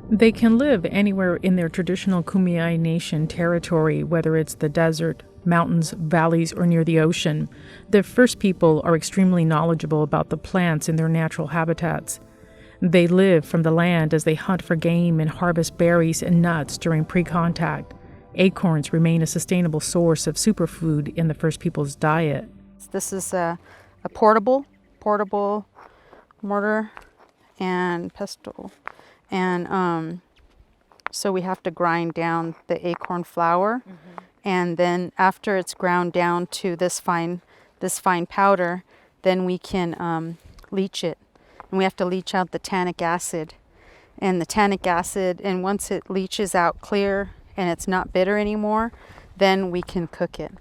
They can live anywhere in their traditional Kumeyaay Nation territory, whether it's the desert, mountains, valleys, or near the ocean. The first people are extremely knowledgeable about the plants in their natural habitats. They live from the land as they hunt for game and harvest berries and nuts during pre-contact. Acorns remain a sustainable source of superfood in the first people's diet. This is a portable mortar and pestle. And so we have to grind down the acorn flour. And then after it's ground down to this fine powder, then we can leach it. And we have to leach out the tannic acid. And the tannic acid, and once it leaches out clear and it's not bitter anymore, then we can cook it.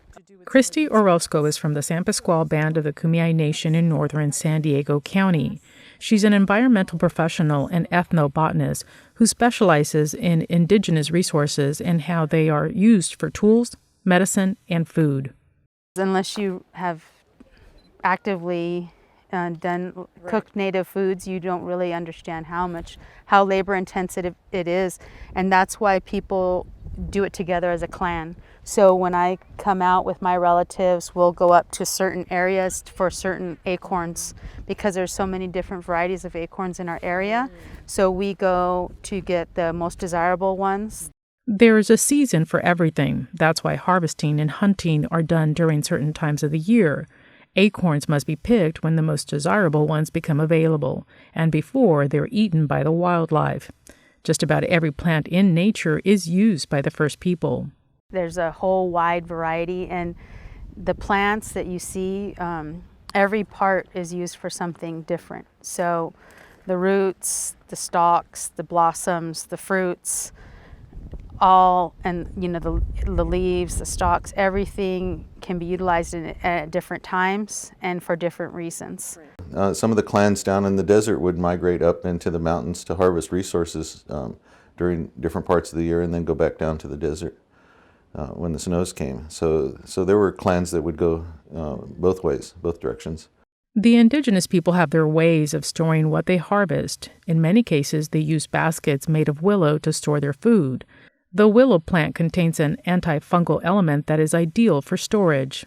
Christy Orozco is from the San Pasqual Band of the Kumeyaay Nation in northern San Diego County. She's an environmental professional and ethnobotanist who specializes in indigenous resources and how they are used for tools, medicine, and food. Unless you have actively cooked native foods, you don't really understand how labor intensive it is, and that's why people do it together as a clan. So when I come out with my relatives, we'll go up to certain areas for certain acorns because there's so many different varieties of acorns in our area. So we go to get the most desirable ones. There is a season for everything. That's why harvesting and hunting are done during certain times of the year. Acorns must be picked when the most desirable ones become available and before they're eaten by the wildlife. Just about every plant in nature is used by the first people. There's a whole wide variety, and the plants that you see, every part is used for something different. So the roots, the stalks, the blossoms, the fruits, all, and the leaves, the stalks, everything can be utilized at different times and for different reasons. Some of the clans down in the desert would migrate up into the mountains to harvest resources during different parts of the year and then go back down to the desert when the snows came. So there were clans that would go both ways, both directions. The indigenous people have their ways of storing what they harvest. In many cases, they use baskets made of willow to store their food. The willow plant contains an antifungal element that is ideal for storage.